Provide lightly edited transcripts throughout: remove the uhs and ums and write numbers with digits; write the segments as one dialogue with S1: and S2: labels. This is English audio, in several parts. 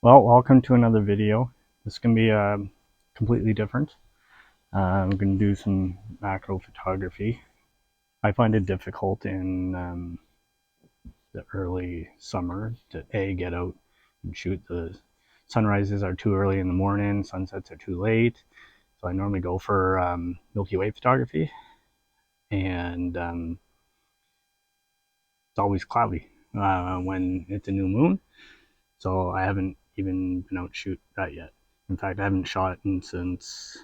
S1: Well, welcome to another video. This is going to be completely different. I'm going to do some macro photography. I find it difficult in the early summer to get out and shoot. The sunrises are too early in the morning, sunsets are too late. So I normally go for Milky Way photography, and it's always cloudy when it's a new moon. So I haven't even been out to shoot that yet. In fact, I haven't shot since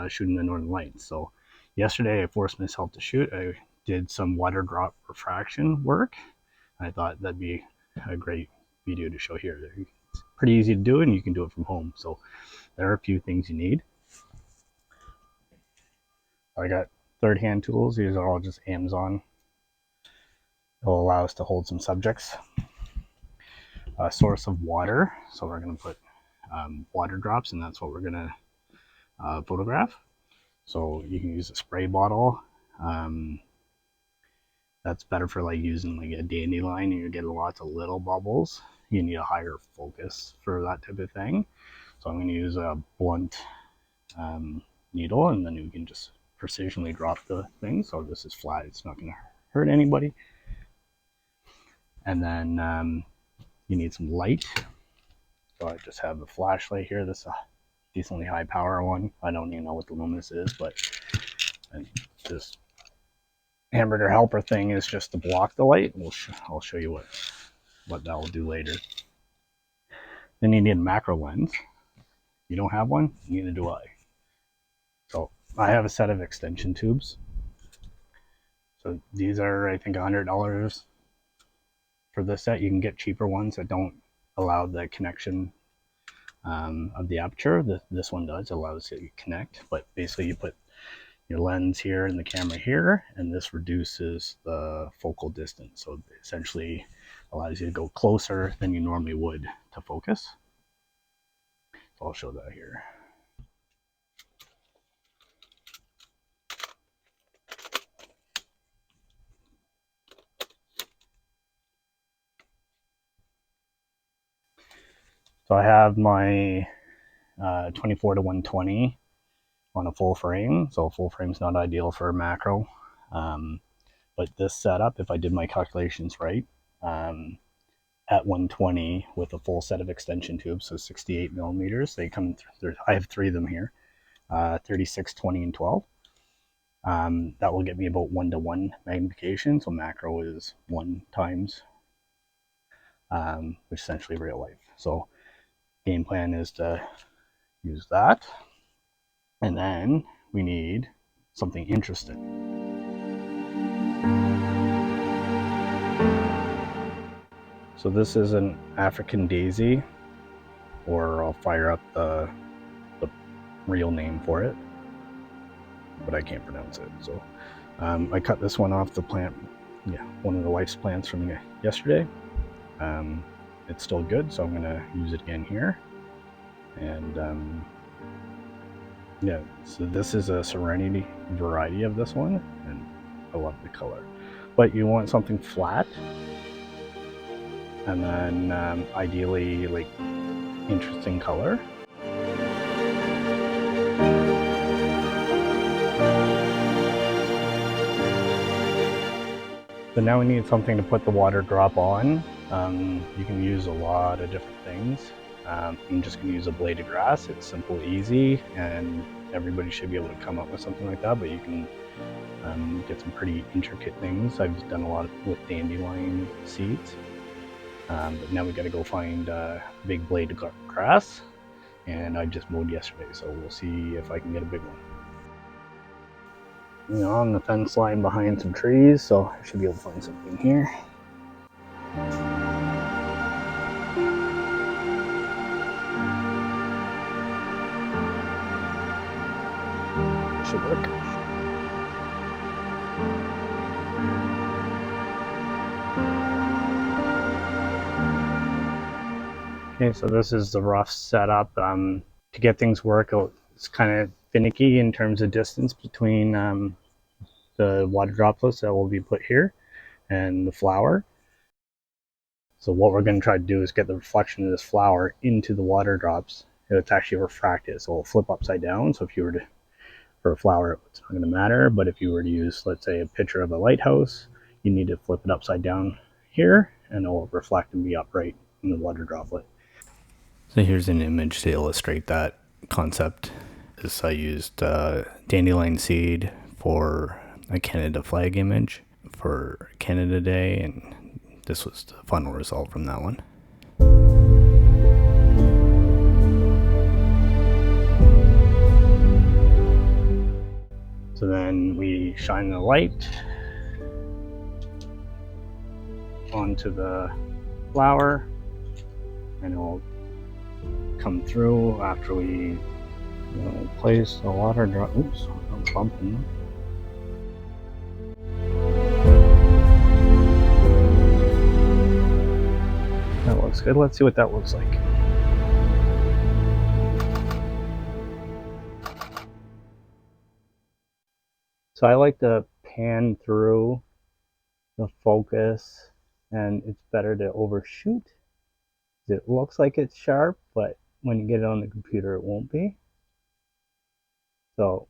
S1: shooting the Northern Lights. So yesterday I forced myself to shoot. I did some water drop refraction work. I thought that'd be a great video to show here. It's pretty easy to do and you can do it from home. So there are a few things you need. I got third hand tools. These are all just Amazon. It'll allow us to hold some subjects. A source of water. So we're going to put water drops, and that's what we're going to photograph. So you can use a spray bottle. That's better for like using like a dandelion, and you're getting lots of little bubbles. You need a higher focus for that type of thing. So I'm going to use a blunt needle, and then you can just precisionally drop the thing. So this is flat; it's not going to hurt anybody. And then you need some light. So I just have a flashlight here. This is a decently high power one. I don't even know what the luminance is, but this hamburger helper thing is just to block the light. I'll show you what that will do later. Then you need a macro lens. You don't have one? Neither do I. So I have a set of extension tubes. So these are, I think, $100 for this set. You can get cheaper ones that don't allow the connection of the aperture. This one does, allows you to connect, but basically you put your lens here and the camera here, and this reduces the focal distance. So it essentially allows you to go closer than you normally would to focus. So I'll show that here. So I have my 24 to 120 on a full frame. So a full frame is not ideal for macro. But this setup, if I did my calculations right, at 120 with a full set of extension tubes, so 68 millimeters, they come through, I have three of them here, 36, 20, and 12. That will get me about 1-to-1 magnification. So macro is 1 times, which is essentially real life. So game plan is to use that. And then we need something interesting. So this is an African daisy, or I'll fire up the real name for it, but I can't pronounce it. So I cut this one off the plant, one of the wife's plants from yesterday. It's still good, so I'm gonna use it again here. And so this is a Serenity variety of this one, and I love the color. But you want something flat, and then ideally like interesting color. So now we need something to put the water drop on. You can use a lot of different things. I'm just going to use a blade of grass. It's simple, easy, and everybody should be able to come up with something like that, but you can get some pretty intricate things. I've done a lot with dandelion seeds, but now we got to go find a big blade of grass, and I just mowed yesterday, so we'll see if I can get a big one. On the fence line behind some trees, so I should be able to find something here. Should work. Okay, so this is the rough setup. To get things work, it's kind of finicky in terms of distance between the water droplets that will be put here and the flower. So what we're going to try to do is get the reflection of this flower into the water drops. It's actually refracted, so it'll flip upside down. So if you were to, for a flower, it's not going to matter. But if you were to use, let's say, a picture of a lighthouse, you need to flip it upside down here, and it'll reflect and be upright in the water droplet. So here's an image to illustrate that concept. This I used dandelion seed for a Canada flag image for Canada Day, and this was the final result from that one. So then we shine the light onto the flower, and it'll come through after we place the water drop. Oops, I'm bumping. That looks good. Let's see what that looks like. So I like to pan through the focus, and it's better to overshoot. It looks like it's sharp, but when you get it on the computer, it won't be. So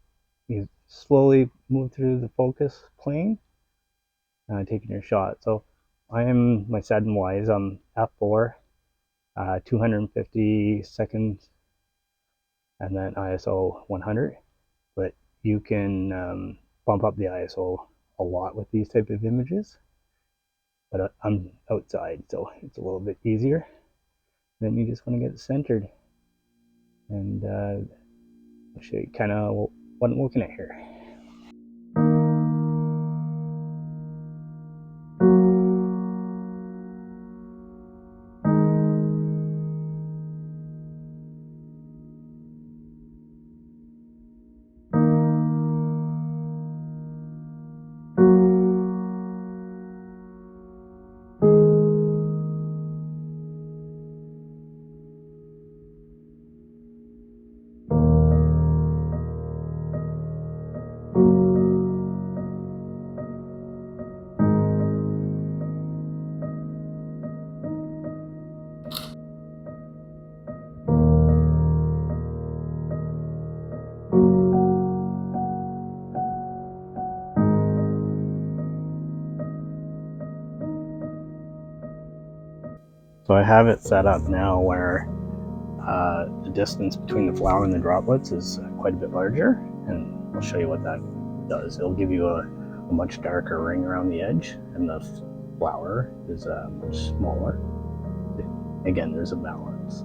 S1: you slowly move through the focus plane, taking your shot. So my setting wise, I'm f4, 250 seconds, and then ISO 100. But you can bump up the ISO a lot with these type of images. But I'm outside, so it's a little bit easier. Then you just want to get it centered, and I'll show you kind of what I'm looking at here. So I have it set up now where the distance between the flower and the droplets is quite a bit larger, and I'll show you what that does. It'll give you a much darker ring around the edge, and the flower is much smaller. Again, there's a balance.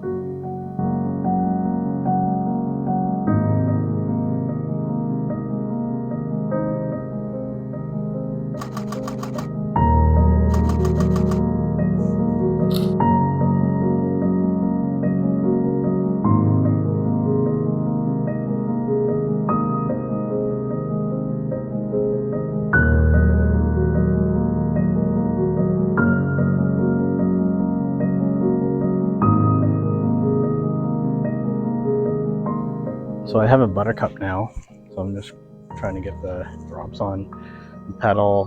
S1: So I have a buttercup now, so I'm just trying to get the drops on the petal.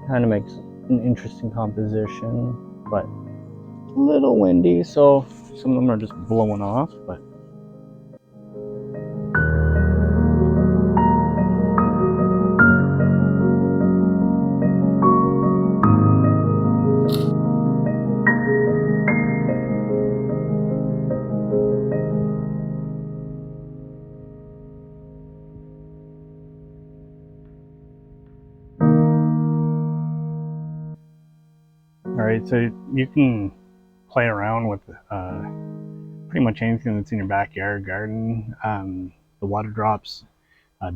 S1: Kind of makes an interesting composition, but a little windy, so some of them are just blowing off, but Alright, so you can play around with pretty much anything that's in your backyard garden. The water drops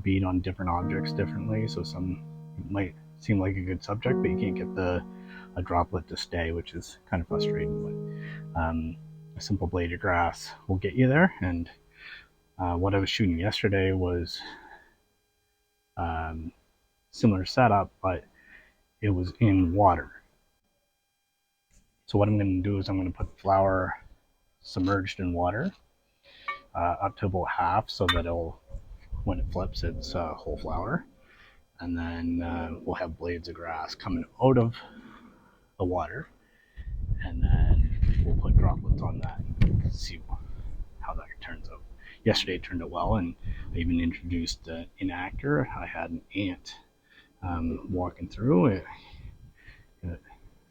S1: bead on different objects differently, so some might seem like a good subject, but you can't get a droplet to stay, which is kind of frustrating. But a simple blade of grass will get you there. And what I was shooting yesterday was similar setup, but it was in water. So what I'm going to do is I'm going to put the flower submerged in water up to about half, so that it'll, when it flips, it's a whole flower. And then we'll have blades of grass coming out of the water, and then we'll put droplets on that and see how that turns out. Yesterday it turned out well, and I even introduced an actor. I had an ant walking through it.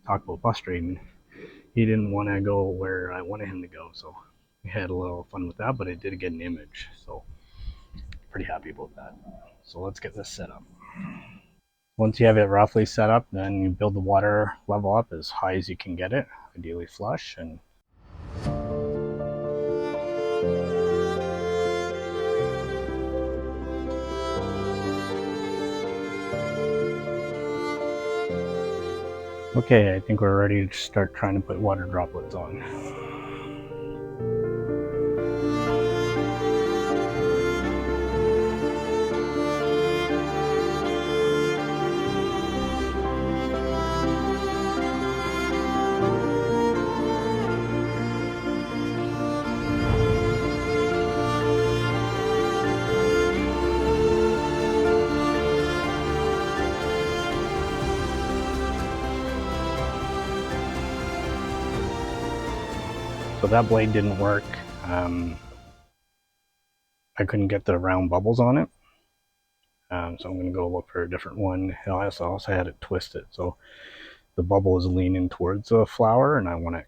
S1: Talk about frustrating. He didn't want to go where I wanted him to go, so we had a little fun with that, but it did get an image, so pretty happy about that. So let's get this set up. Once you have it roughly set up, then you build the water level up as high as you can get it, ideally flush, and okay, I think we're ready to start trying to put water droplets on. So that blade didn't work. I couldn't get the round bubbles on it. So I'm going to go look for a different one. I also had it twisted, so the bubble is leaning towards the flower, and I want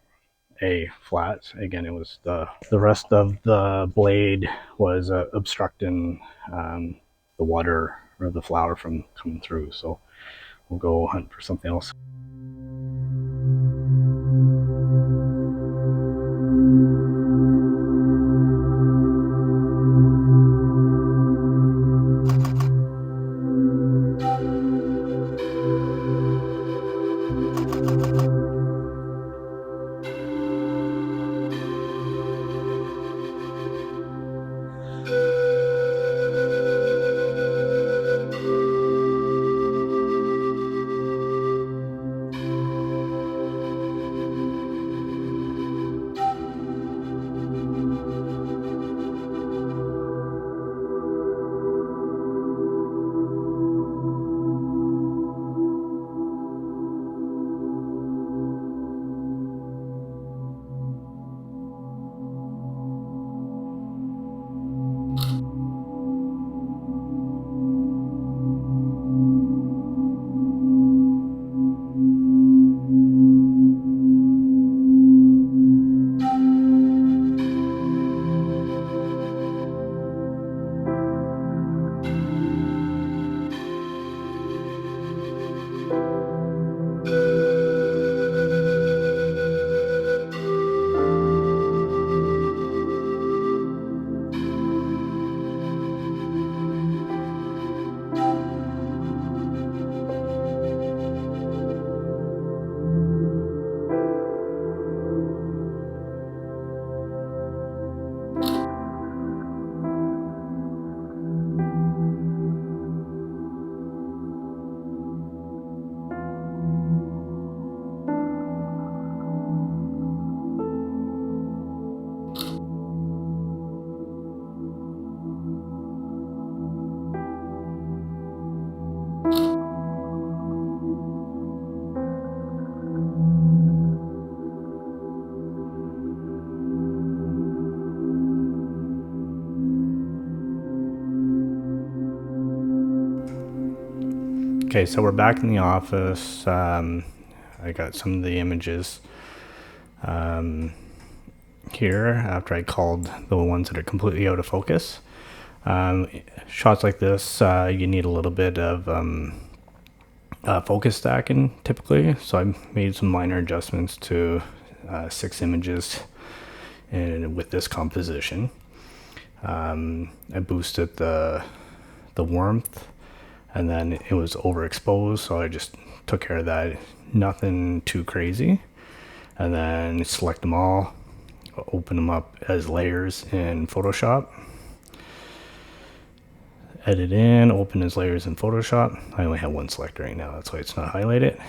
S1: it flat. Again, it was the rest of the blade was obstructing the water or the flower from coming through. So we'll go hunt for something else. Okay, so we're back in the office. I got some of the images here after I called the ones that are completely out of focus. Shots like this, you need a little bit of focus stacking typically. So I made some minor adjustments to 6 images with this composition. I boosted the warmth, and then it was overexposed, so I just took care of that. Nothing too crazy. And then select them all, open them up as layers in Photoshop. Edit in, open as layers in Photoshop. I only have one selector right now, that's why it's not highlighted.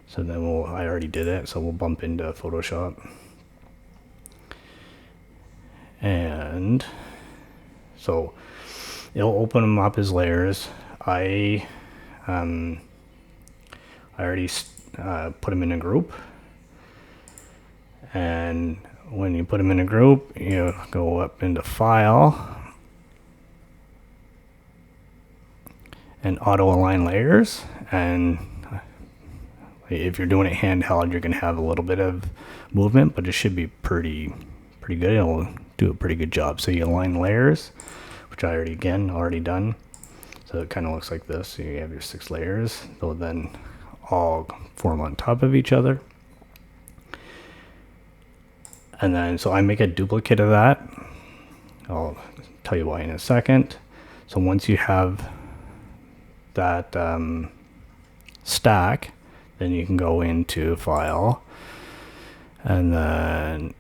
S1: So then I already did it, so we'll bump into Photoshop. And so it'll open them up as layers. I already put them in a group, And when you put them in a group, you go up into File and Auto Align Layers. And if you're doing it handheld, you're going to have a little bit of movement, but it should be pretty good. It'll do a pretty good job. So you align layers, which I already done. So it kind of looks like this. So you have your 6 layers. They'll then all form on top of each other. And then, so I make a duplicate of that. I'll tell you why in a second. So once you have that stack, then you can go into File and then,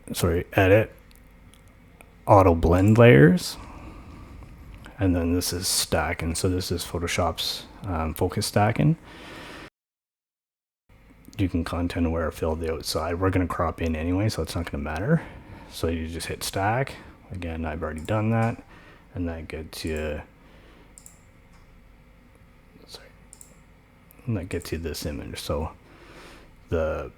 S1: Edit, Auto Blend Layers. And then this is stacking. So this is Photoshop's focus stacking. You can content aware fill the outside. We're going to crop in anyway, so it's not going to matter. So you just hit stack. Again, I've already done that. And that gets you, and that gets you this image. So the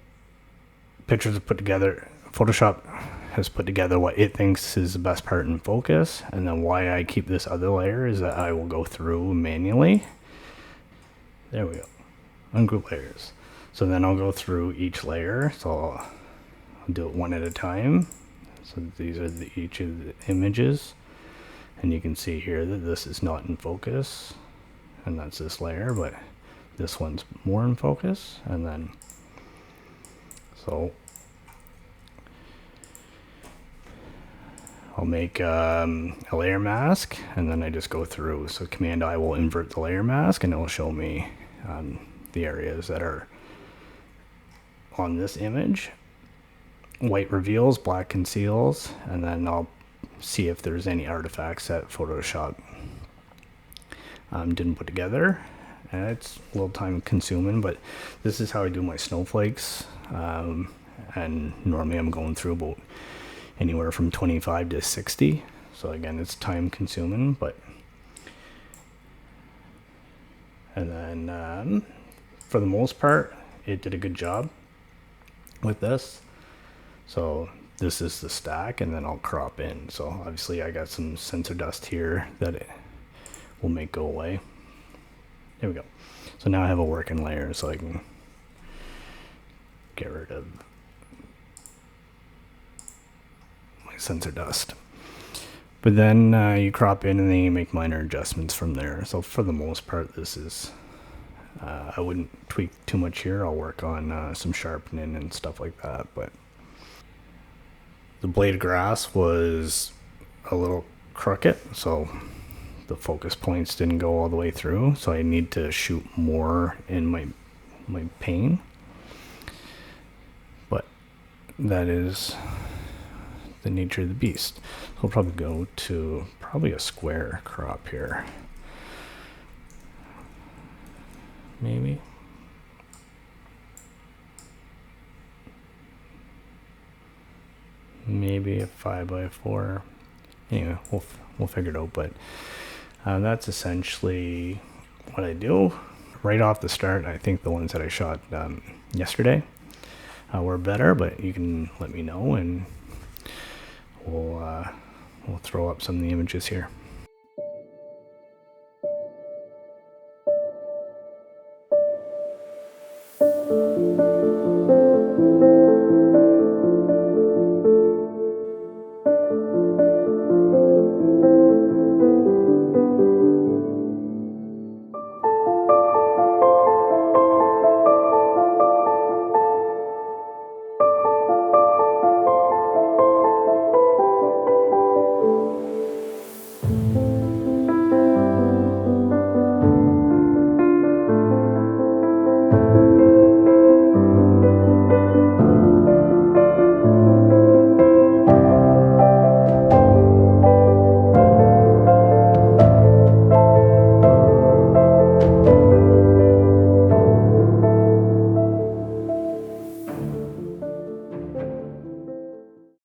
S1: pictures are put together. Photoshop has put together what it thinks is the best part in focus, and then why I keep this other layer is that I will go through manually. There we go. Ungroup layers. So then I'll go through each layer. So I'll do it one at a time. So these are each of the images, and you can see here that this is not in focus, and that's this layer, but this one's more in focus. And then so I'll make a layer mask, and then I just go through. So Command I will invert the layer mask, and it will show me the areas that are on this image. White reveals, black conceals, and then I'll see if there's any artifacts that Photoshop didn't put together. And it's a little time consuming, but this is how I do my snowflakes. And normally I'm going through about anywhere from 25 to 60. So again, it's time consuming, but and then for the most part, it did a good job with this. So this is the stack, and then I'll crop in. So obviously I got some sensor dust here that it will make go away. There we go. So now I have a working layer, so I can get rid of my sensor dust. But then you crop in, and then you make minor adjustments from there. So for the most part, this is, I wouldn't tweak too much here. I'll work on some sharpening and stuff like that. But the blade of grass was a little crooked, so the focus points didn't go all the way through. So I need to shoot more in my pane. But that is the nature of the beast. So we'll probably go to a square crop here. Maybe. Maybe a 5x4. Anyway, we'll figure it out. But that's essentially what I do. Right off the start, I think the ones that I shot yesterday were better, but you can let me know, and we'll throw up some of the images here.